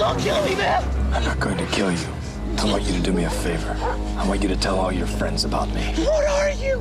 Don't kill me, man! I'm not going to kill you. I want you to do me a favor. I want you to tell all your friends about me. What are you?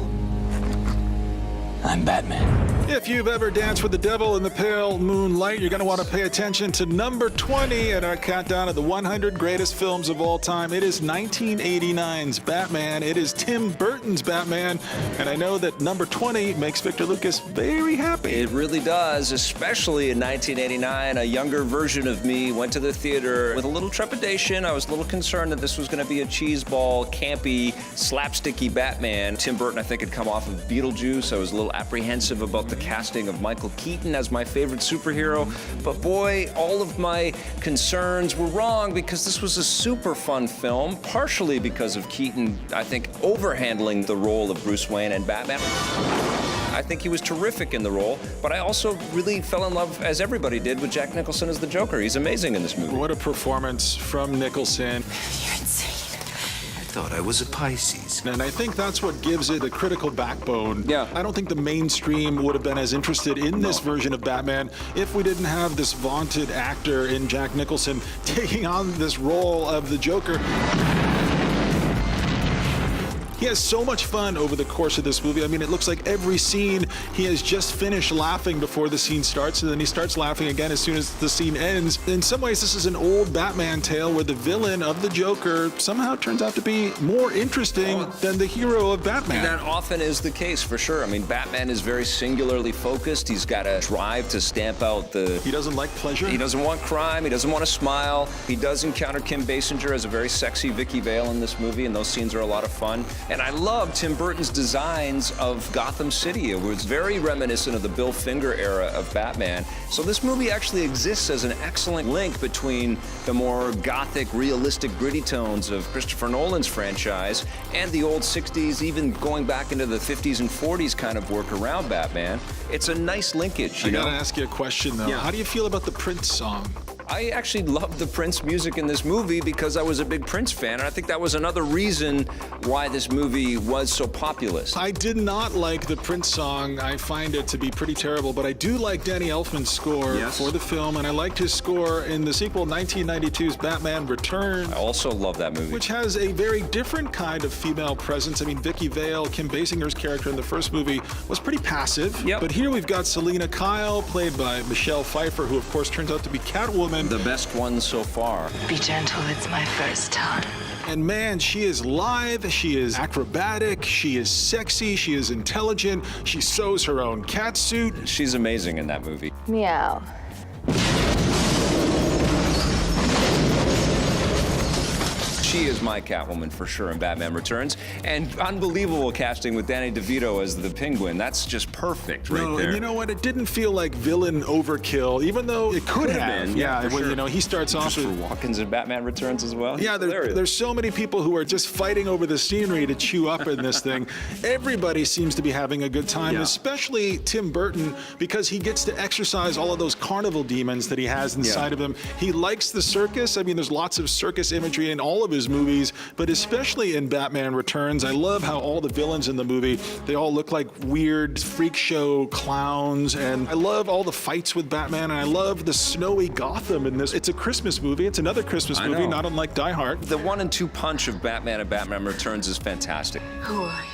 I'm Batman. If you've ever danced with the devil in the pale moonlight, you're going to want to pay attention to number 20 in our countdown of the 100 greatest films of all time. It is 1989's Batman. It is Tim Burton's Batman. And I know that number 20 makes Victor Lucas very happy. It really does, especially in 1989. A younger version of me went to the theater with a little trepidation. I was a little concerned that this was going to be a cheeseball, campy, slapsticky Batman. Tim Burton, I think, had come off of Beetlejuice. I was a little apprehensive about the casting of Michael Keaton as my favorite superhero, but boy, all of my concerns were wrong because this was a super fun film, partially because of Keaton, I think, overhandling the role of Bruce Wayne and Batman. I think he was terrific in the role, but I also really fell in love, as everybody did, with Jack Nicholson as the Joker. He's amazing in this movie. What a performance from Nicholson. You're insane. I thought I was a Pisces. And I think that's what gives it a critical backbone. Yeah. I don't think the mainstream would have been as interested in this version of Batman if we didn't have this vaunted actor in Jack Nicholson taking on this role of the Joker. He has so much fun over the course of this movie. I mean, it looks like every scene he has just finished laughing before the scene starts, and then he starts laughing again as soon as the scene ends. In some ways, this is an old Batman tale where the villain of the Joker somehow turns out to be more interesting than the hero of Batman. That often is the case, for sure. I mean, Batman is very singularly focused. He's got a drive to stamp out the... He doesn't like pleasure? He doesn't want crime. He doesn't want to smile. He does encounter Kim Basinger as a very sexy Vicky Vale in this movie, and those scenes are a lot of fun. And I love Tim Burton's designs of Gotham City. It was very reminiscent of the Bill Finger era of Batman. So this movie actually exists as an excellent link between the more gothic, realistic, gritty tones of Christopher Nolan's franchise and the old 60s, even going back into the 50s and 40s kind of work around Batman. It's a nice linkage, you know? I gotta ask you a question, though. Yeah. How do you feel about the Prince song? I actually loved the Prince music in this movie because I was a big Prince fan, and I think that was another reason why this movie was so populous. I did not like the Prince song. I find it to be pretty terrible, but I do like Danny Elfman's score for the film, and I liked his score in the sequel 1992's Batman Returns. I also love that movie. Which has a very different kind of female presence. I mean, Vicky Vale, Kim Basinger's character in the first movie, was pretty passive. Yep. But here we've got Selena Kyle, played by Michelle Pfeiffer, who of course turns out to be Catwoman. The best one so far. Be gentle, it's my first time. And man, she is lithe, she is acrobatic, she is sexy, she is intelligent, she sews her own cat suit. She's amazing in that movie. Meow. She is my Catwoman for sure in Batman Returns. And unbelievable casting with Danny DeVito as the Penguin. That's just perfect right there. And you know what? It didn't feel like villain overkill, even though it could have been. Yeah, for well, sure. you know, he starts off with... Walken's in Batman Returns as well. Yeah, there's so many people who are just fighting over the scenery to chew up in this thing. Everybody seems to be having a good time, especially Tim Burton, because he gets to exercise all of those carnival demons that he has inside of him. He likes the circus. I mean, there's lots of circus imagery in all of his movies, but especially in Batman Returns. I love how all the villains in the movie, they all look like weird freak show clowns, and I love all the fights with Batman, and I love the snowy Gotham in this. It's a Christmas movie. It's another Christmas movie, not unlike Die Hard. The 1-2 punch of Batman and Batman Returns is fantastic. Who are you?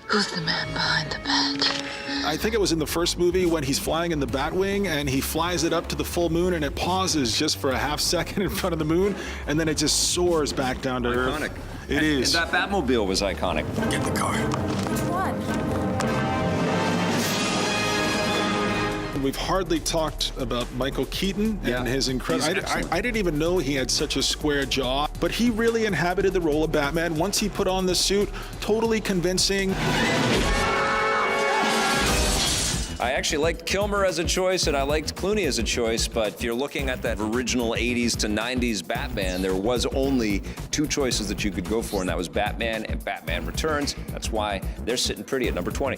Who's the man behind the bat? I think it was in the first movie when he's flying in the Batwing and he flies it up to the full moon and it pauses just for a half second in front of the moon and then it just soars back down to Earth. Iconic. It is. And that Batmobile was iconic. Get the car. Which one? We've hardly talked about Michael Keaton and his incredible... I didn't even know he had such a square jaw, but he really inhabited the role of Batman. Once he put on the suit, totally convincing. I actually liked Kilmer as a choice, and I liked Clooney as a choice, but if you're looking at that original 80s to 90s Batman, there was only two choices that you could go for, and that was Batman and Batman Returns. That's why they're sitting pretty at number 20.